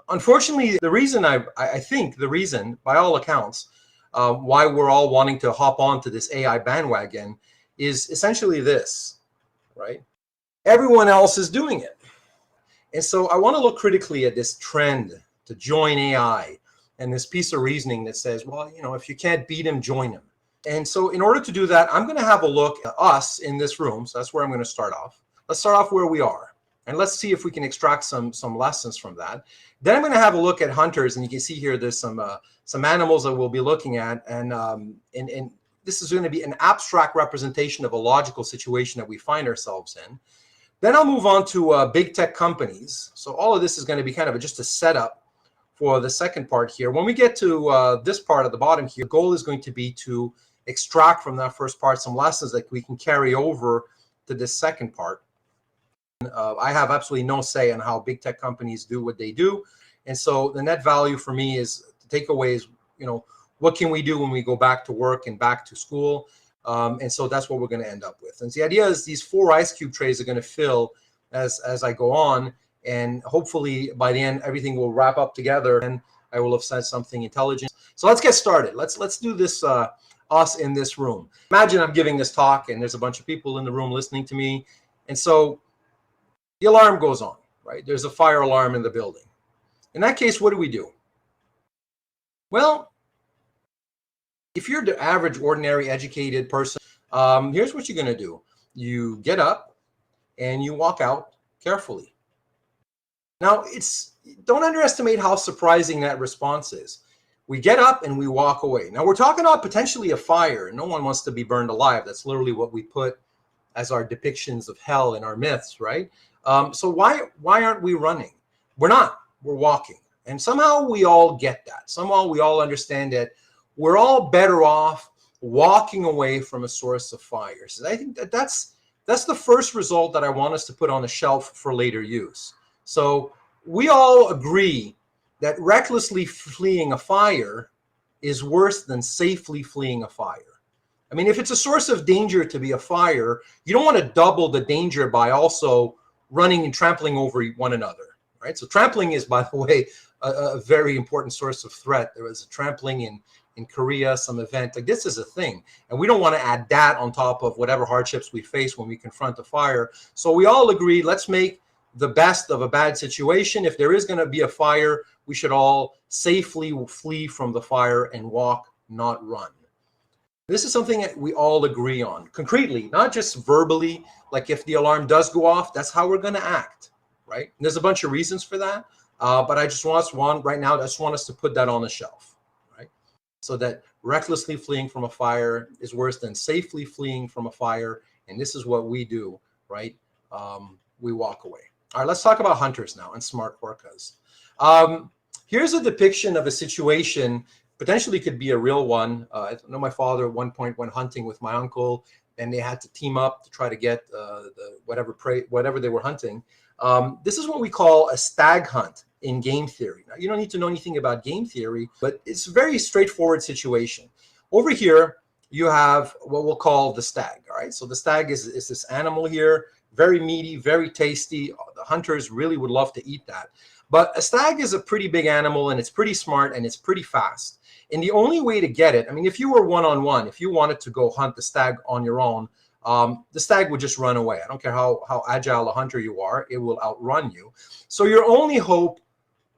Unfortunately, the reason I think the reason, by all accounts, why we're all wanting to hop onto this AI bandwagon is essentially this, right? Everyone else is doing it. And so I want to look critically at this trend to join AI and this piece of reasoning that says, well, if you can't beat him, join him. And so in order to do that, I'm going to have a look at us in this room. So that's where I'm going to start off. Let's start off where we are. And let's see if we can extract some lessons from that. Then I'm going to have a look at hunters. And you can see here there's some animals that we'll be looking at. And this is going to be an abstract representation of a logical situation that we find ourselves in. Then I'll move on to big tech companies. So all of this is going to be kind of just a setup for the second part here. When we get to this part at the bottom here, the goal is going to be to extract from that first part some lessons that we can carry over to this second part. I have absolutely no say on how big tech companies do what they do. And so the net value for me is the takeaway is, what can we do when we go back to work and back to school? And so that's what we're going to end up with. And the idea is these 4 ice cube trays are going to fill as I go on. And hopefully by the end, everything will wrap up together and I will have said something intelligent. So let's get started. Let's do this, us in this room. Imagine I'm giving this talk and there's a bunch of people in the room listening to me. And so the alarm goes on, right? There's a fire alarm in the building. In that case, what do? Well, if you're the average, ordinary, educated person, here's what you're going to do. You get up and you walk out carefully. Now, don't underestimate how surprising that response is. We get up and we walk away. Now, we're talking about potentially a fire. No one wants to be burned alive. That's literally what we put as our depictions of hell in our myths, right? So why aren't we running? We're not. We're walking. And somehow we all get that. Somehow we all understand that we're all better off walking away from a source of fire. So I think that's the first result that I want us to put on the shelf for later use. So we all agree that recklessly fleeing a fire is worse than safely fleeing a fire. I mean, if it's a source of danger to be a fire, you don't want to double the danger by also running and trampling over one another, right? So trampling is, by the way, a very important source of threat. There was a trampling in Korea, some event. Like, this is a thing. And we don't want to add that on top of whatever hardships we face when we confront a fire. So we all agree, let's make the best of a bad situation. If there is going to be a fire, we should all safely flee from the fire and walk, not run. This is something that we all agree on concretely, not just verbally. Like, if the alarm does go off, that's how we're going to act, right? And there's a bunch of reasons for that. But I just want us to put that on the shelf, right? So that recklessly fleeing from a fire is worse than safely fleeing from a fire. And this is what we do, right? We walk away. All right, let's talk about hunters now and smart orcas. Here's a depiction of a situation, potentially could be a real one. I know my father at one point went hunting with my uncle, and they had to team up to try to get whatever they were hunting. This is what we call a stag hunt in game theory. Now, you don't need to know anything about game theory, but it's a very straightforward situation. Over here, you have what we'll call the stag. All right, so the stag is this animal here, very meaty, very tasty. The hunters really would love to eat that. But a stag is a pretty big animal, and it's pretty smart, and it's pretty fast. And the only way to get it, I mean, if you were one-on-one, if you wanted to go hunt the stag on your own, the stag would just run away. I don't care how agile a hunter you are, it will outrun you. So your only hope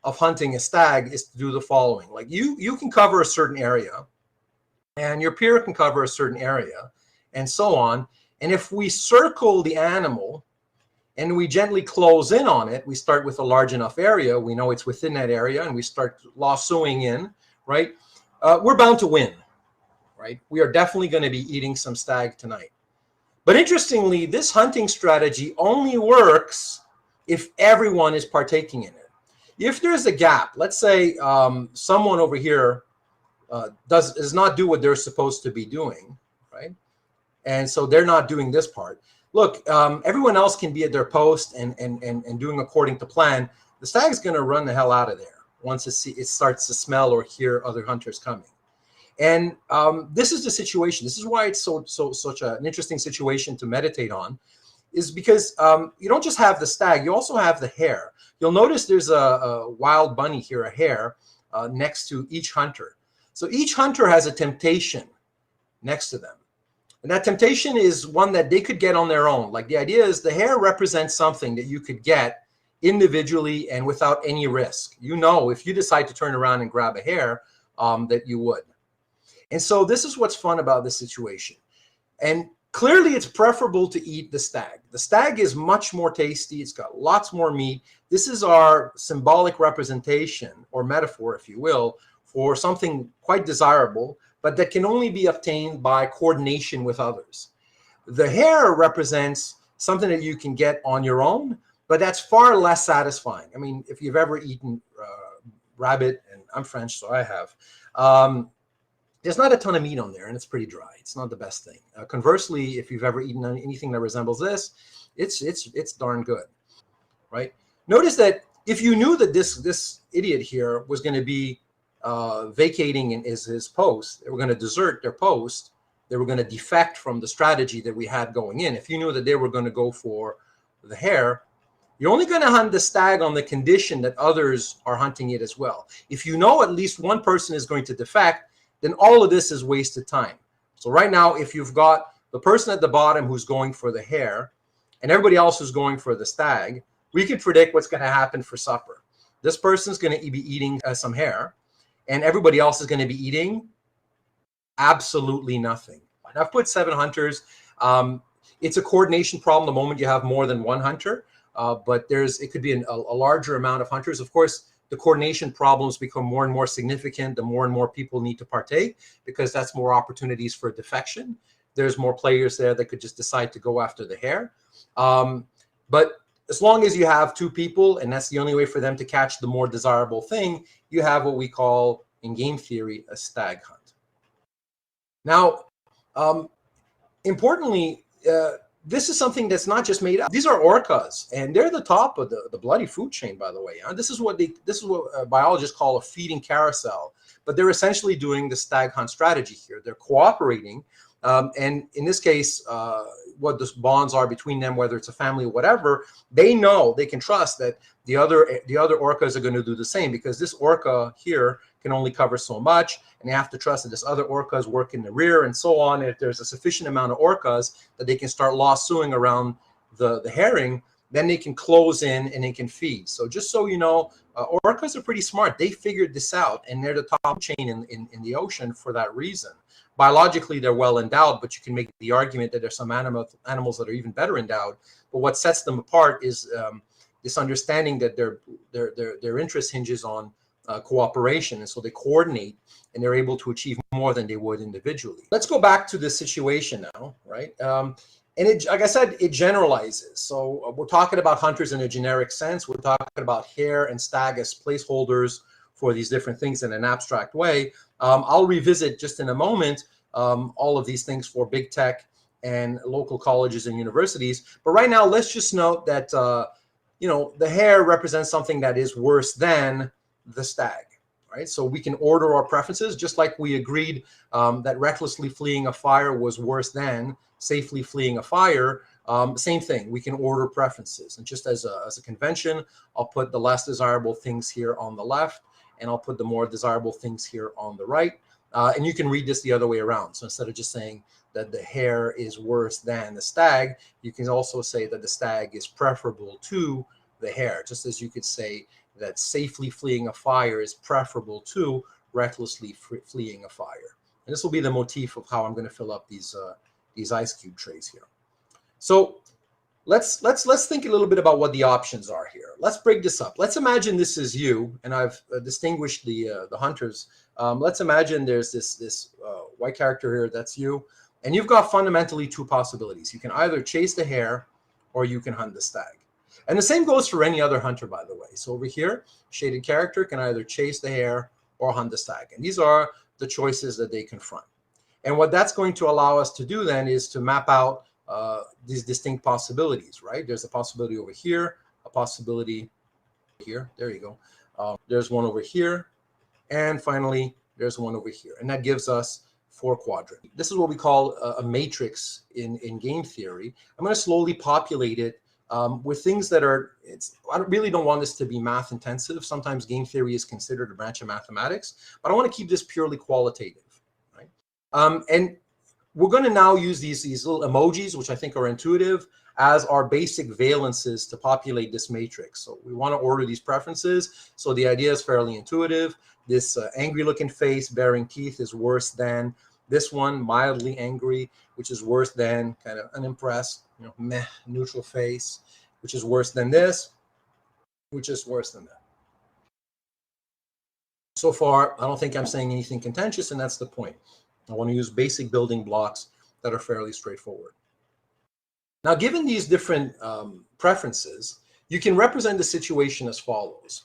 of hunting a stag is to do the following. Like, you can cover a certain area, and your peer can cover a certain area, and so on. And if we circle the animal and we gently close in on it, we start with a large enough area, we know it's within that area, and we start lassoing in, right? We're bound to win, right? We are definitely going to be eating some stag tonight. But interestingly, this hunting strategy only works if everyone is partaking in it. If there's a gap, let's say someone over here does not do what they're supposed to be doing, right? And so they're not doing this part. Look, everyone else can be at their post and doing according to plan. The stag's going to run the hell out of there once it starts to smell or hear other hunters coming. And this is the situation. This is why it's such an interesting situation to meditate on. is because you don't just have the stag, you also have the hare. You'll notice there's a wild bunny here, a hare, next to each hunter. So each hunter has a temptation next to them. And that temptation is one that they could get on their own. Like the idea is the hare represents something that you could get individually and without any risk. You know, if you decide to turn around and grab a hare, that you would. And so this is what's fun about this situation. And clearly it's preferable to eat the stag. The stag is much more tasty. It's got lots more meat. This is our symbolic representation or metaphor, if you will, for something quite desirable, but that can only be obtained by coordination with others. The hare represents something that you can get on your own, but that's far less satisfying. I mean, if you've ever eaten rabbit, and I'm French, so I have, there's not a ton of meat on there, and it's pretty dry. It's not the best thing. Conversely, if you've ever eaten anything that resembles this, it's darn good, right? Notice that if you knew that this idiot here was going to be vacating in his post, they were going to desert their post, they were going to defect from the strategy that we had going in. If you knew that they were going to go for the hare, you're only going to hunt the stag on the condition that others are hunting it as well. If you know at least one person is going to defect, then all of this is wasted time. So right now, if you've got the person at the bottom who's going for the hare and everybody else who's going for the stag, we can predict what's going to happen for supper. This person's going to be eating some hare, and everybody else is going to be eating absolutely nothing. And I've put 7 hunters. It's a coordination problem the moment you have more than one hunter, but it could be a larger amount of hunters. Of course, the coordination problems become more and more significant the more and more people need to partake, because that's more opportunities for defection. There's more players there that could just decide to go after the hare. But as long as you have 2 people, and that's the only way for them to catch the more desirable thing, you have what we call in game theory a stag hunt. Now, importantly, this is something that's not just made up. These are orcas, and they're the top of the bloody food chain, by the way. This is what biologists call a feeding carousel. But they're essentially doing the stag hunt strategy here. They're cooperating, and in this case, what the bonds are between them, whether it's a family or whatever, they know, they can trust that the other orcas are going to do the same, because this orca here can only cover so much, and they have to trust that this other orcas work in the rear and so on. And if there's a sufficient amount of orcas that they can start lassoing around the herring, then they can close in and they can feed. So just so you know, orcas are pretty smart. They figured this out, and they're the top chain in the ocean for that reason. Biologically, they're well endowed, but you can make the argument that there's some animals that are even better endowed. But what sets them apart is this understanding that their interest hinges on cooperation, and so they coordinate, and they're able to achieve more than they would individually. Let's go back to this situation now, right? And it, like I said, it generalizes. So we're talking about hunters in a generic sense. We're talking about hare and stag as placeholders for these different things in an abstract way. I'll revisit just in a moment all of these things for big tech and local colleges and universities. But right now, let's just note that the hare represents something that is worse than the stag, right? So we can order our preferences, just like we agreed that recklessly fleeing a fire was worse than safely fleeing a fire. Same thing, we can order preferences. And just as a convention, I'll put the less desirable things here on the left, and I'll put the more desirable things here on the right. And you can read this the other way around. So instead of just saying that the hare is worse than the stag, you can also say that the stag is preferable to the hare, just as you could say that safely fleeing a fire is preferable to recklessly fleeing a fire. And this will be the motif of how I'm going to fill up these ice cube trays here. So let's think a little bit about what the options are here. Let's break this up. Let's imagine this is you, and I've distinguished the hunters. Let's imagine there's this white character here, that's you, and you've got fundamentally 2 possibilities. You can either chase the hare or you can hunt the stag. And the same goes for any other hunter, by the way. So over here, shaded character can either chase the hare or hunt the stag. And these are the choices that they confront. And what that's going to allow us to do then is to map out these distinct possibilities, right? There's a possibility over here, a possibility here. There you go. There's one over here. And finally, there's one over here. And that gives us 4 quadrant. This is what we call a matrix in game theory. I'm going to slowly populate it with things that are, I really don't want this to be math intensive. Sometimes game theory is considered a branch of mathematics, but I want to keep this purely qualitative, right? And we're going to now use these little emojis, which I think are intuitive, as our basic valences to populate this matrix. So we want to order these preferences. So the idea is fairly intuitive. This angry looking face bearing teeth is worse than this one, mildly angry, which is worse than kind of unimpressed, meh, neutral face, which is worse than this, which is worse than that. So far, I don't think I'm saying anything contentious, and that's the point. I want to use basic building blocks that are fairly straightforward. Now, given these different preferences, you can represent the situation as follows.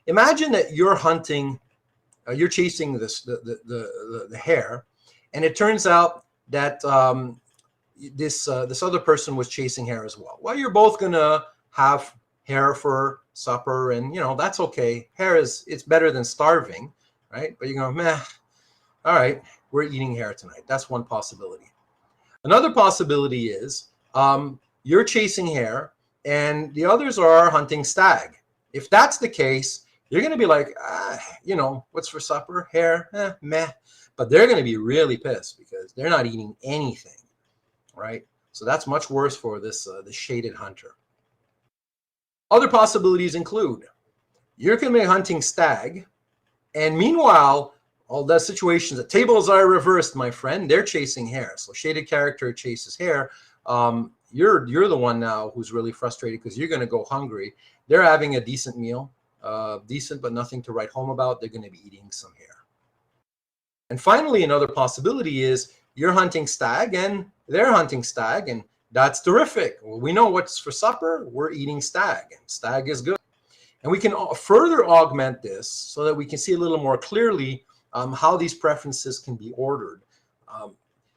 Imagine that you're hunting, you're chasing the hare, and it turns out that this other person was chasing hare as well. Well, you're both gonna have hare for supper, and that's okay. Hare it's better than starving, right? But you're going, meh. All right, we're eating hare tonight. That's one possibility. Another possibility is you're chasing hare and the others are hunting stag. If that's the case, you're going to be like, what's for supper? Hare, meh. But they're going to be really pissed because they're not eating anything, right? So that's much worse for this the shaded hunter. Other possibilities include you're going to be hunting stag, and meanwhile, all the situations, the tables are reversed, my friend. They're chasing hare. So shaded character chases hare. You're the one now who's really frustrated because you're going to go hungry. They're having a decent meal, decent but nothing to write home about. They're going to be eating some hare. And finally, another possibility is you're hunting stag and they're hunting stag, and that's terrific. Well, we know what's for supper. We're eating stag, and stag is good. And we can further augment this so that we can see a little more clearly how these preferences can be ordered.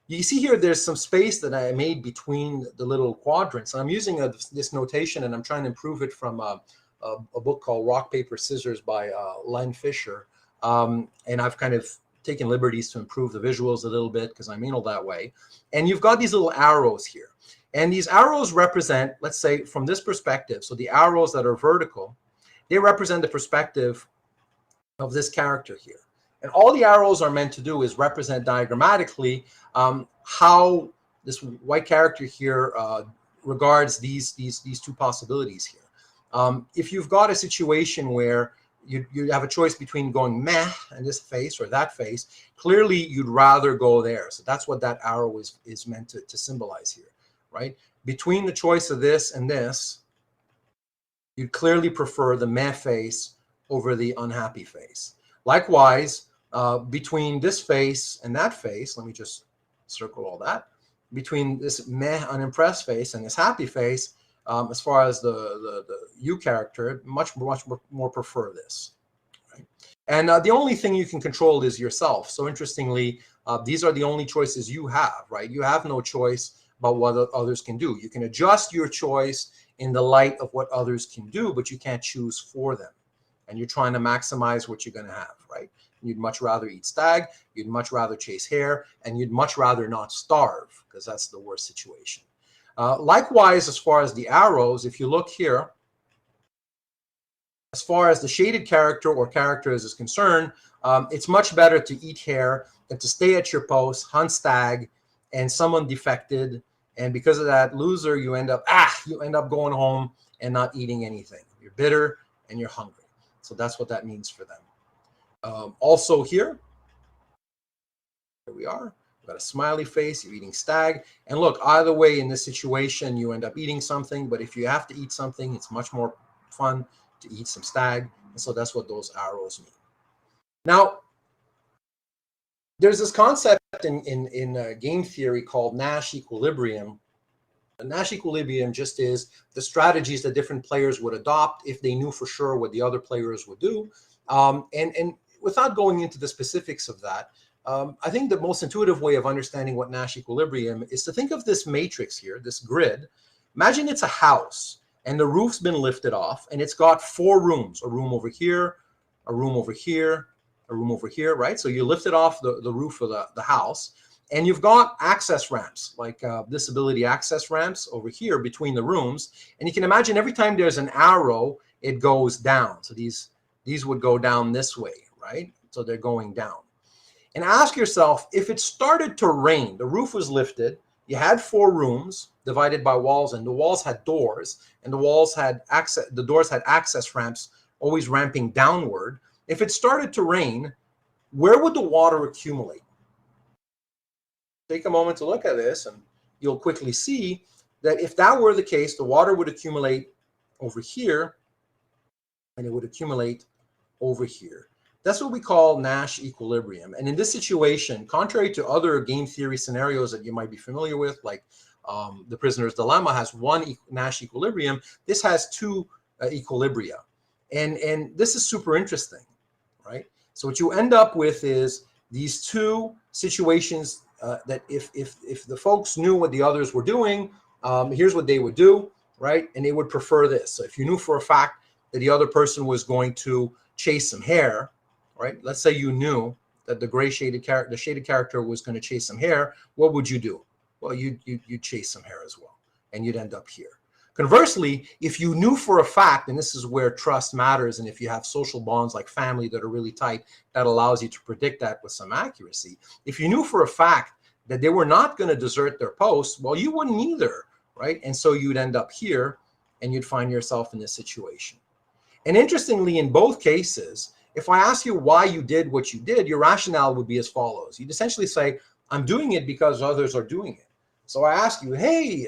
You see here, there's some space that I made between the little quadrants. I'm using this notation, and I'm trying to improve it from a book called Rock, Paper, Scissors by Len Fisher. And I've kind of taken liberties to improve the visuals a little bit because I'm anal that way. And you've got these little arrows here. And these arrows represent, let's say, from this perspective, so the arrows that are vertical, they represent the perspective of this character here. And all the arrows are meant to do is represent diagrammatically how this white character here regards these two possibilities here. If you've got a situation where you have a choice between going meh and this face or that face, clearly you'd rather go there. So that's what that arrow is meant to symbolize here, right? Between the choice of this and this, you'd clearly prefer the meh face over the unhappy face. Likewise, between this face and that face, let me just circle all that, between this meh unimpressed face and this happy face, as far as the you character, much more prefer this, right? And the only thing you can control is yourself. So interestingly, these are the only choices you have, right? You have no choice about what others can do. You can adjust your choice in the light of what others can do, but you can't choose for them. And you're trying to maximize what you're going to have, right? You'd much rather eat stag, you'd much rather chase hare, and you'd much rather not starve, because that's the worst situation. Likewise, as far as the arrows, if you look here, as far as the shaded character or characters is concerned, it's much better to eat hare than to stay at your post, hunt stag, and someone defected, and because of that loser, you end up going home and not eating anything. You're bitter and you're hungry. So that's what that means for them. Also here we are. We've got a smiley face. You're eating stag. And look, either way, in this situation, you end up eating something. But if you have to eat something, it's much more fun to eat some stag. And so that's what those arrows mean. Now, there's this concept in game theory called Nash equilibrium. Nash equilibrium just is the strategies that different players would adopt if they knew for sure what the other players would do. And without going into the specifics of that, I think the most intuitive way of understanding what Nash equilibrium is to think of this matrix here, this grid. Imagine it's a house and the roof's been lifted off and it's got 4 rooms, a room over here, a room over here, a room over here, right? So you lifted off the roof of the house, and you've got access ramps, like disability access ramps over here between the rooms. And you can imagine every time there's an arrow, it goes down. So these would go down this way, right? So they're going down. And ask yourself, if it started to rain, the roof was lifted, you had 4 rooms divided by walls, and the walls had doors, and the doors had access ramps, always ramping downward. If it started to rain, where would the water accumulate? Take a moment to look at this, and you'll quickly see that if that were the case, the water would accumulate over here, and it would accumulate over here. That's what we call Nash equilibrium. And in this situation, contrary to other game theory scenarios that you might be familiar with, like the prisoner's dilemma has one Nash equilibrium, this has 2 equilibria. And this is super interesting, right? So what you end up with is these 2 situations that if the folks knew what the others were doing, here's what they would do, right? And they would prefer this. So if you knew for a fact that the other person was going to chase some hare, right? Let's say you knew that the shaded character was going to chase some hare. What would you do? Well, you'd chase some hare as well, and you'd end up here. Conversely, if you knew for a fact, and this is where trust matters, and if you have social bonds like family that are really tight, that allows you to predict that with some accuracy. If you knew for a fact that they were not going to desert their post, well, you wouldn't either, right? And so you'd end up here, and you'd find yourself in this situation. And interestingly, in both cases, if I ask you why you did what you did, your rationale would be as follows. You'd essentially say, I'm doing it because others are doing it. So I ask you, hey,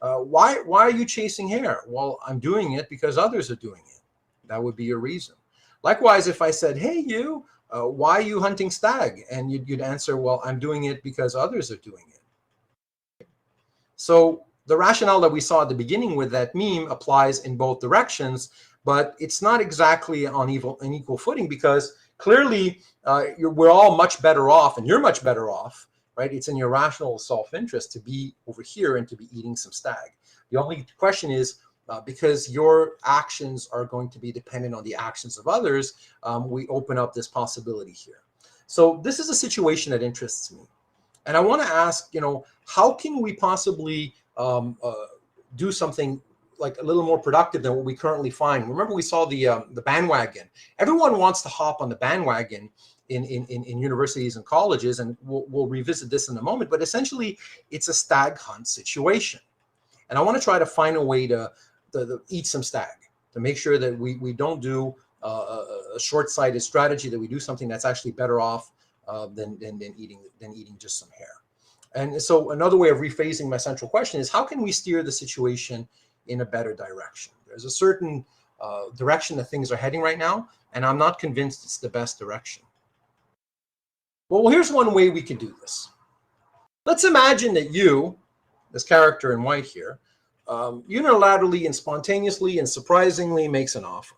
why are you chasing hare? Well, I'm doing it because others are doing it. That would be your reason. Likewise, if I said, hey, why are you hunting stag? And you'd answer, well, I'm doing it because others are doing it. So the rationale that we saw at the beginning with that meme applies in both directions, but it's not exactly on equal footing, because clearly we're all much better off, and you're much better off, right? It's in your rational self-interest to be over here and to be eating some stag. The only question is, because your actions are going to be dependent on the actions of others, we open up this possibility here. So this is a situation that interests me. And I want to ask, how can we possibly do something like a little more productive than what we currently find? Remember, we saw the bandwagon. Everyone wants to hop on the bandwagon in universities and colleges, and we'll revisit this in a moment. But essentially, it's a stag hunt situation, and I want to try to find a way to eat some stag, to make sure that we don't do a short-sighted strategy, that we do something that's actually better off than eating just some hare. And so another way of rephrasing my central question is, how can we steer the situation in a better direction? There's a certain direction that things are heading right now, and I'm not convinced it's the best direction. Well, here's one way we could do this. Let's imagine that you, this character in white here, unilaterally and spontaneously and surprisingly makes an offer.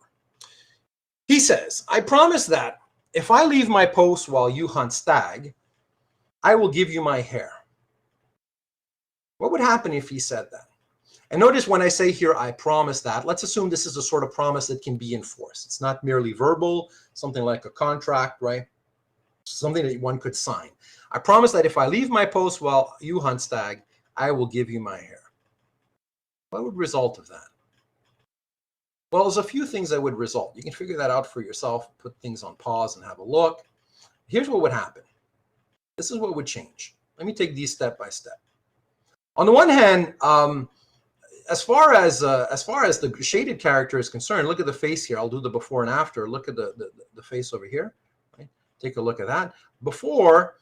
He says, I promise that if I leave my post while you hunt stag, I will give you my hare. What would happen if he said that? And notice when I say here, I promise that, let's assume this is a sort of promise that can be enforced. It's not merely verbal, something like a contract, right? Something that one could sign. I promise that if I leave my post while you hunt stag, I will give you my hare. What would result of that? Well, there's a few things that would result. You can figure that out for yourself, put things on pause and have a look. Here's what would happen. This is what would change. Let me take these step by step. On the one hand, as far as the shaded character is concerned, look at the face here. I'll do the before and after. Look at the face over here. Right? Take a look at that. Before,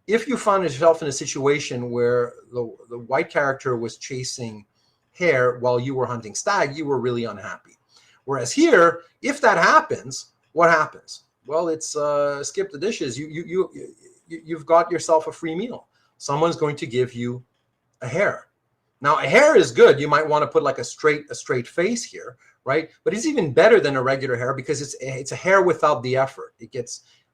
if you found yourself in a situation where the white character was chasing hare while you were hunting stag, you were really unhappy. Whereas here, if that happens, what happens? Well, it's skip the dishes. You've got yourself a free meal. Someone's going to give you a hare. Now, a hare is good. You might want to put like a straight face here, right? But it's even better than a regular hare because it's a hare without the effort.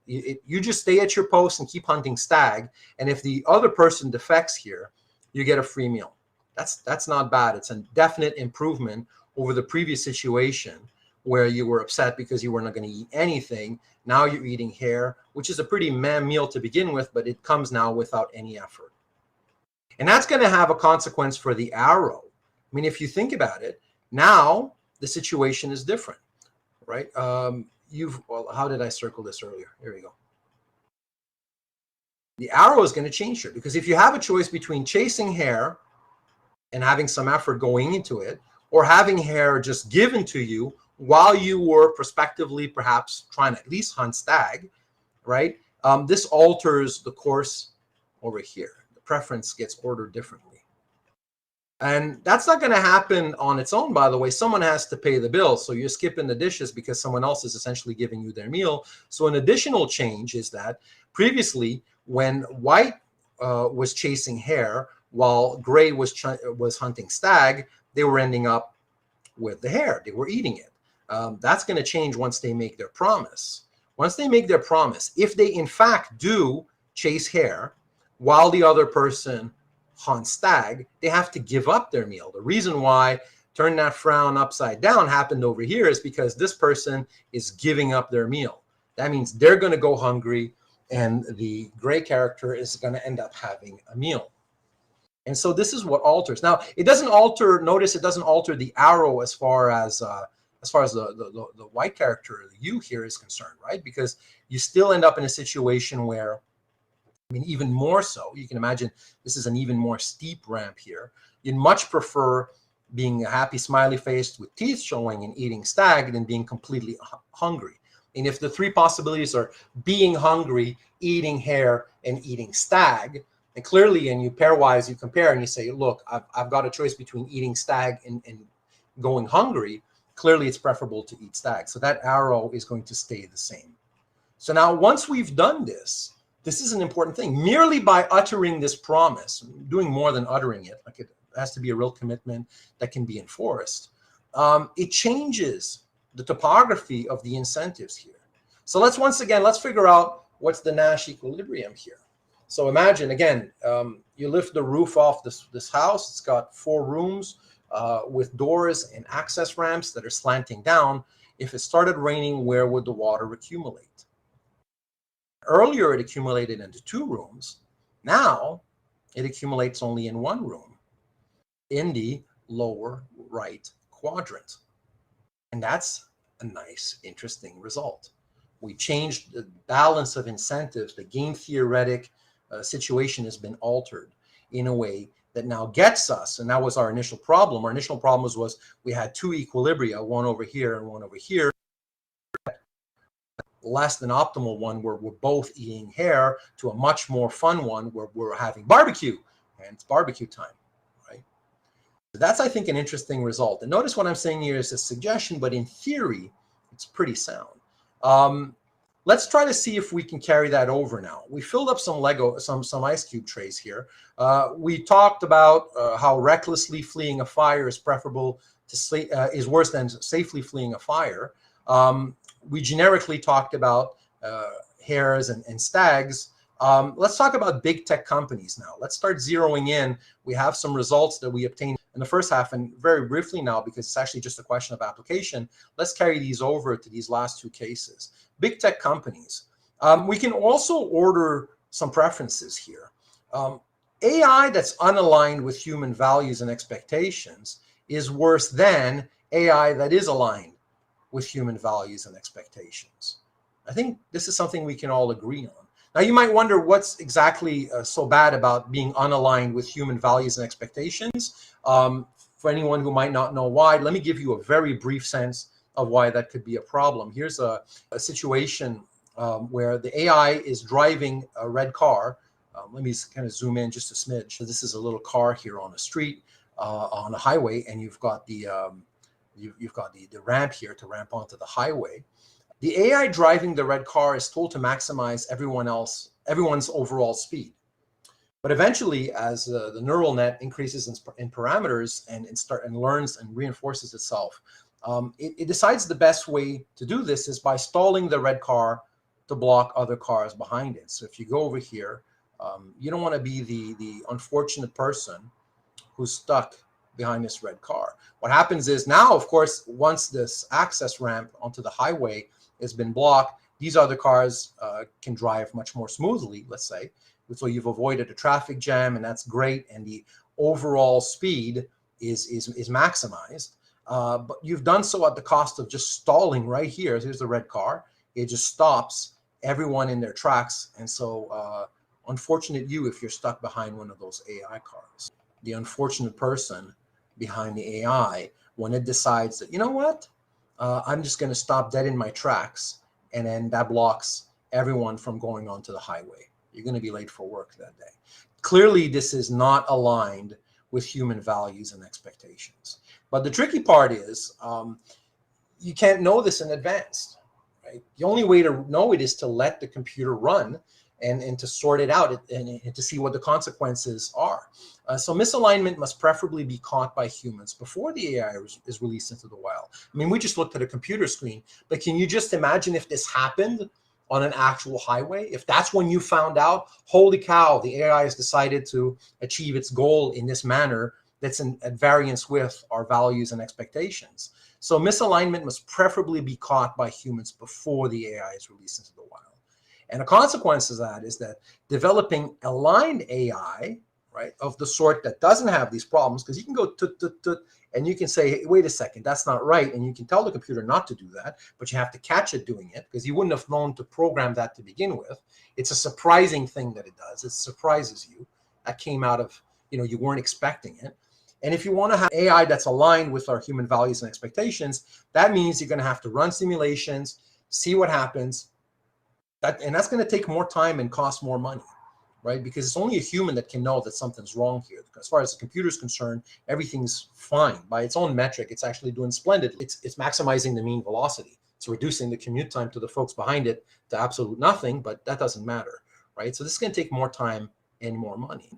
You just stay at your post and keep hunting stag. And if the other person defects here, you get a free meal. That's not bad. It's a definite improvement over the previous situation where you were upset because you were not going to eat anything. Now you're eating hair, which is a pretty meh meal to begin with, but it comes now without any effort. And that's going to have a consequence for the arrow. I mean, if you think about it, now the situation is different, right? Well, how did I circle this earlier? Here we go. The arrow is going to change here, because if you have a choice between chasing hair and having some effort going into it, or having hair just given to you while you were prospectively perhaps trying to at least hunt stag, right? This alters the course over here. The preference gets ordered differently. And that's not going to happen on its own, by the way. Someone has to pay the bill. So you're skipping the dishes because someone else is essentially giving you their meal. So an additional change is that previously, when white was chasing hare while gray was hunting stag, they were ending up with the hare. They were eating it. That's going to change once they make their promise. Once they make their promise, if they in fact do chase hare while the other person hunts stag, they have to give up their meal. The reason why turn that frown upside down happened over here is because this person is giving up their meal. That means they're going to go hungry, and the gray character is going to end up having a meal. And so this is what alters. Now, it doesn't alter, notice it doesn't alter the arrow as far as the white character, the you here, is concerned, right? Because you still end up in a situation where, I mean, even more so, you can imagine this is an even more steep ramp here. You'd much prefer being a happy, smiley faced with teeth showing and eating stag than being completely hungry. And if the three possibilities are being hungry, eating hare, and eating stag, and clearly, and you pairwise, you compare and you say, look, I've got a choice between eating stag and going hungry. Clearly, it's preferable to eat stag. So that arrow is going to stay the same. So now, once we've done this, this is an important thing. Merely by uttering this promise, doing more than uttering it, like it has to be a real commitment that can be enforced, it changes the topography of the incentives here. So let's figure out what's the Nash equilibrium here. So imagine, again, you lift the roof off this house. It's got 4 rooms with doors and access ramps that are slanting down. If it started raining, where would the water accumulate? Earlier, it accumulated into 2 rooms. Now, it accumulates only in 1 room, in the lower right quadrant. And that's a nice, interesting result. We changed the balance of incentives. The game theoretic situation has been altered in a way that now gets us, and that was our initial problem. Our initial problem was we had 2 equilibria, one over here and one over here. Less than optimal one where we're both eating hare, to a much more fun one where we're having barbecue, and it's barbecue time, right? So that's, I think, an interesting result. And notice what I'm saying here is a suggestion, but in theory, it's pretty sound. Let's try to see if we can carry that over now. We filled up some Lego, some ice cube trays here. We talked about how recklessly fleeing a fire is preferable to is worse than safely fleeing a fire. We generically talked about hares and stags. Let's talk about big tech companies now. Let's start zeroing in. We have some results that we obtained in the first half, and very briefly now, because it's actually just a question of application, let's carry these over to these last 2 cases. Big tech companies. We can also order some preferences here. AI that's unaligned with human values and expectations is worse than AI that is aligned with human values and expectations. I think this is something we can all agree on. Now, you might wonder what's exactly so bad about being unaligned with human values and expectations. For anyone who might not know why, let me give you a very brief sense of why that could be a problem. Here's a situation where the AI is driving a red car. Let me kind of zoom in just a smidge. So this is a little car here on a street, on a highway, and you've got the ramp here to ramp onto the highway. The AI driving the red car is told to maximize everyone's overall speed. But eventually, as the neural net increases in parameters and learns and reinforces itself, it decides the best way to do this is by stalling the red car to block other cars behind it. So if you go over here, you don't want to be the unfortunate person who's stuck behind this red car. What happens is now, of course, once this access ramp onto the highway has been blocked, these other cars can drive much more smoothly, let's say. So you've avoided a traffic jam, and that's great. And the overall speed is maximized. But you've done so at the cost of just stalling right here. Here's the red car. It just stops everyone in their tracks. And so unfortunate you if you're stuck behind one of those AI cars. The unfortunate person behind the AI when it decides that, you know what, I'm just going to stop dead in my tracks, and then that blocks everyone from going onto the highway. You're going to be late for work that day. Clearly, this is not aligned with human values and expectations. But the tricky part is you can't know this in advance, right? The only way to know it is to let the computer run and to sort it out and to see what the consequences are. So misalignment must preferably be caught by humans before the AI is released into the wild. I mean, we just looked at a computer screen, but can you just imagine if this happened on an actual highway? If that's when you found out, holy cow, the AI has decided to achieve its goal in this manner that's at variance with our values and expectations. So misalignment must preferably be caught by humans before the AI is released into the wild. And the consequence of that is that developing aligned AI, right, of the sort that doesn't have these problems, because you can go and you can say, hey, wait a second, that's not right. And you can tell the computer not to do that, but you have to catch it doing it because you wouldn't have known to program that to begin with. It's a surprising thing that it does. It surprises you. That came out of, you weren't expecting it. And if you want to have AI that's aligned with our human values and expectations, that means you're going to have to run simulations, see what happens. And that's going to take more time and cost more money, right? Because it's only a human that can know that something's wrong here. As far as the computer is concerned, everything's fine. By its own metric, it's actually doing splendidly. It's maximizing the mean velocity. It's reducing the commute time to the folks behind it to absolute nothing, but that doesn't matter, right? So this is going to take more time and more money.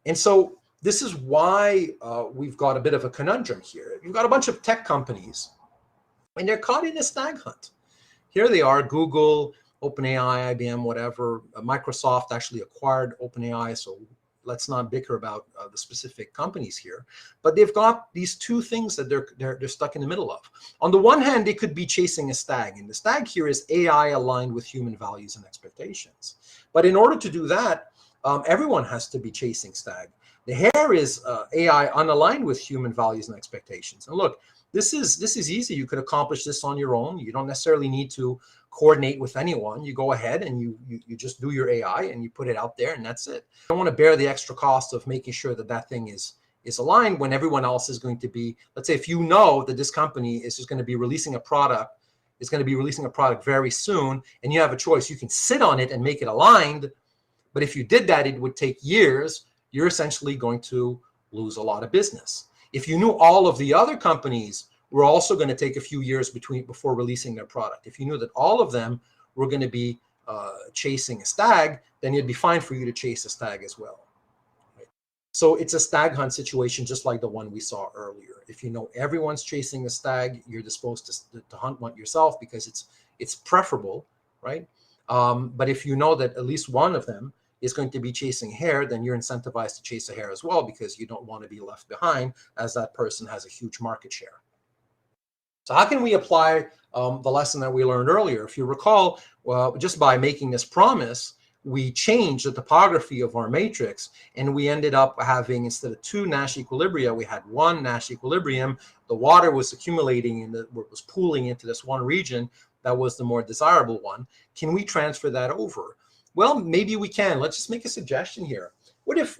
And so this is why we've got a bit of a conundrum here. You've got a bunch of tech companies, and they're caught in a stag hunt. Here they are, Google, OpenAI, IBM, whatever. Microsoft actually acquired OpenAI, so let's not bicker about the specific companies here. But they've got these two things that they're stuck in the middle of. On the one hand, they could be chasing a stag, and the stag here is AI aligned with human values and expectations. But in order to do that, everyone has to be chasing stag. The hare is AI unaligned with human values and expectations. And look, this is easy. You could accomplish this on your own. You don't necessarily need to coordinate with anyone. You go ahead and you just do your AI and you put it out there, and that's it. You don't want to bear the extra cost of making sure that that thing is aligned when everyone else is going to be, let's say if you know that this company is just going to be releasing a product, is going to be releasing a product very soon, and you have a choice. You can sit on it and make it aligned, but if you did that, it would take years. You're essentially going to lose a lot of business. If you knew all of the other companies were also going to take a few years before releasing their product, if you knew that all of them were going to be chasing a stag, then it'd be fine for you to chase a stag as well. Right? So it's a stag hunt situation, just like the one we saw earlier. If you know everyone's chasing a stag, you're disposed to hunt one yourself because it's preferable, right? But if you know that at least one of them is going to be chasing hare, then you're incentivized to chase a hare as well because you don't want to be left behind as that person has a huge market share. So how can we apply the lesson that we learned earlier? If you recall, just by making this promise, we changed the topography of our matrix, and we ended up having, instead of two Nash equilibria, we had one Nash equilibrium. The water was accumulating was pooling into this one region that was the more desirable one. Can we transfer that over? Well, maybe we can. Let's just make a suggestion here. What if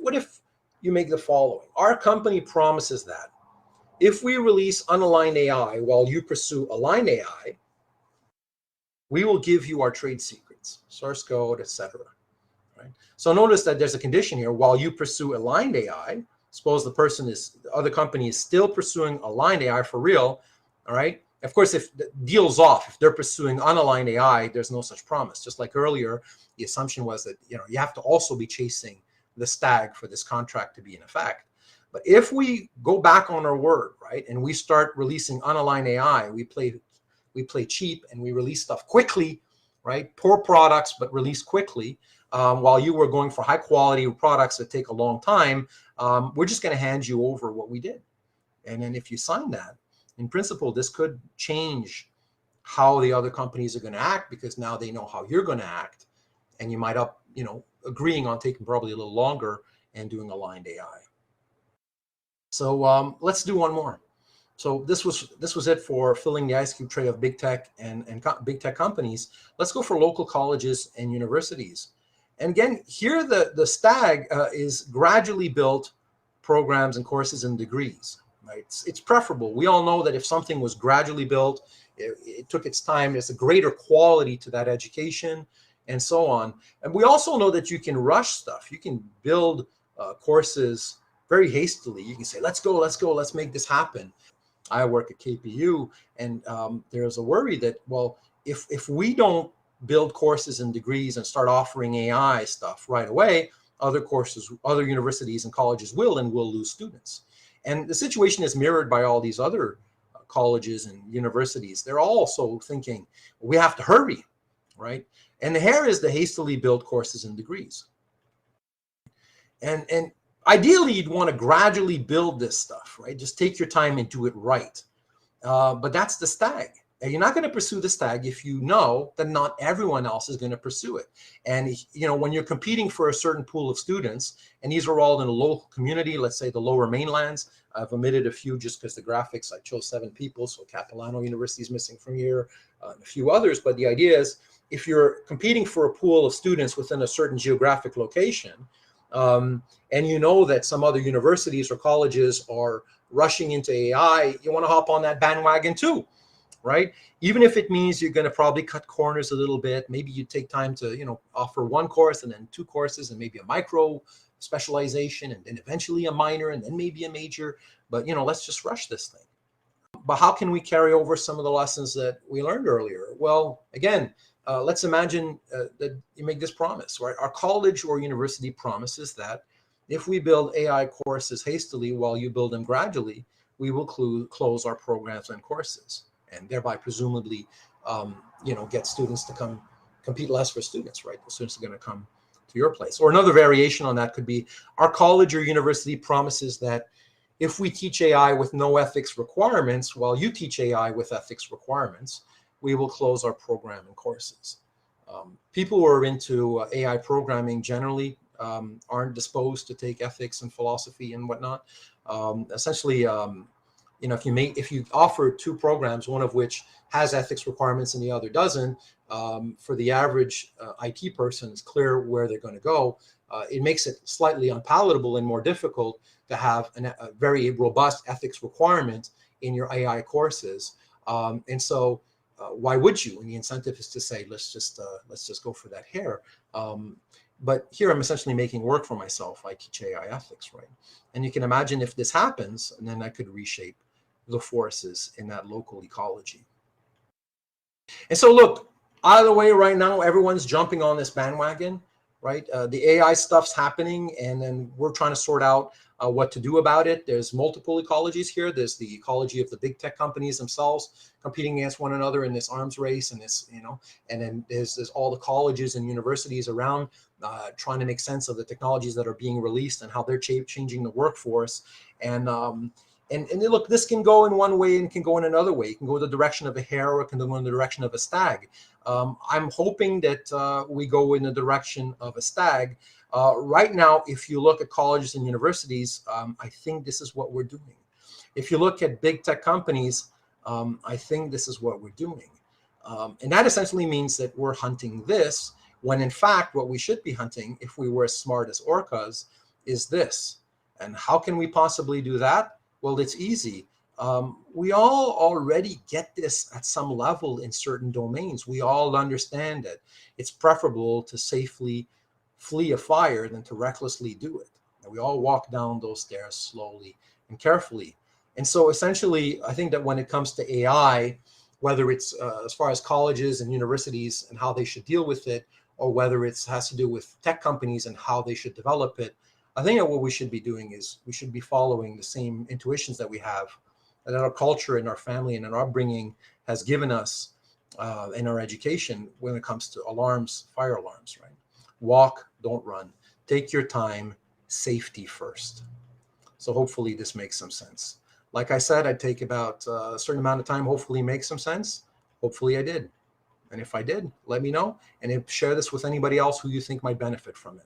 you make the following? Our company promises that if we release unaligned AI while you pursue aligned AI, we will give you our trade secrets, source code, etc. Right? So notice that there's a condition here. While you pursue aligned AI, suppose the other company is still pursuing aligned AI for real, all right? Of course, if the deal's off, if they're pursuing unaligned AI, there's no such promise. Just like earlier, the assumption was that you have to also be chasing the stag for this contract to be in effect. But if we go back on our word, right, and we start releasing unaligned AI, we play cheap and we release stuff quickly, right? Poor products, but release quickly. While you were going for high quality products that take a long time, we're just going to hand you over what we did. And then if you sign that, in principle, this could change how the other companies are going to act, because now they know how you're going to act, and you might agreeing on taking probably a little longer and doing aligned AI. So let's do one more. So this was it for filling the ice cube tray of big tech and big tech companies. Let's go for local colleges and universities. And again, here the stag is gradually built programs and courses and degrees. Right? It's preferable. We all know that if something was gradually built, it took its time, there's a greater quality to that education, and so on. And we also know that you can rush stuff. You can build courses very hastily. You can say, let's go, let's make this happen. I work at KPU, and there's a worry that, well, if we don't build courses and degrees and start offering AI stuff right away, other universities and colleges will, and we'll lose students. And the situation is mirrored by all these other colleges and universities. They're also thinking, we have to hurry, right? And here is the hastily built courses and degrees. And ideally, you'd want to gradually build this stuff, right? Just take your time and do it right. But that's the stag. And you're not going to pursue the stag if you know that not everyone else is going to pursue it. And when you're competing for a certain pool of students, and these are all in a local community, let's say the Lower Mainlands. I've omitted a few just because the graphics, I chose 7 people. So Capilano University is missing from here, and a few others. But the idea is, if you're competing for a pool of students within a certain geographic location, and you know that some other universities or colleges are rushing into AI, you want to hop on that bandwagon too, right? Even if it means you're going to probably cut corners a little bit. Maybe you take time to, offer one course and then 2 courses and maybe a micro specialization and then eventually a minor and then maybe a major. But, let's just rush this thing. But how can we carry over some of the lessons that we learned earlier? Well, again, let's imagine that you make this promise, right? Our college or university promises that if we build AI courses hastily while you build them gradually, we will close our programs and courses, and thereby presumably, get students to compete less for students, right? The students are going to come to your place. Or another variation on that could be our college or university promises that if we teach AI with no ethics requirements while you teach AI with ethics requirements, we will close our program and courses. People who are into AI programming generally aren't disposed to take ethics and philosophy and whatnot. Essentially, if you offer 2 programs, one of which has ethics requirements and the other doesn't, for the average IT person, it's clear where they're going to go. It makes it slightly unpalatable and more difficult to have a very robust ethics requirement in your AI courses. And so why would you? And the incentive is to say, let's just go for that hair. But here I'm essentially making work for myself. I teach AI ethics, right? And you can imagine if this happens, and then I could reshape the forces in that local ecology. And so look, out of the way right now, everyone's jumping on this bandwagon, right? The AI stuff's happening, and then we're trying to sort out what to do about it. There's multiple ecologies here. There's the ecology of the big tech companies themselves competing against one another in this arms race, and this, and then there's all the colleges and universities around trying to make sense of the technologies that are being released and how they're changing the workforce. And look, this can go in one way and can go in another way. It can go in the direction of a hare, or it can go in the direction of a stag. I'm hoping that we go in the direction of a stag. Right now, if you look at colleges and universities, I think this is what we're doing. If you look at big tech companies, I think this is what we're doing. And that essentially means that we're hunting this, when in fact, what we should be hunting, if we were as smart as orcas, is this. And how can we possibly do that? Well, it's easy. We all already get this at some level in certain domains. We all understand that it's preferable to safely flee a fire than to recklessly do it. And we all walk down those stairs slowly and carefully. And so essentially, I think that when it comes to AI, whether it's as far as colleges and universities and how they should deal with it, or whether it has to do with tech companies and how they should develop it, I think that what we should be doing is we should be following the same intuitions that we have, that our culture and our family and our upbringing has given us in our education when it comes to alarms, fire alarms, right? Walk, don't run. Take your time, safety first. So hopefully this makes some sense. Like I said, I'd take about a certain amount of time, hopefully make some sense. Hopefully I did. And if I did, let me know. And share this with anybody else who you think might benefit from it.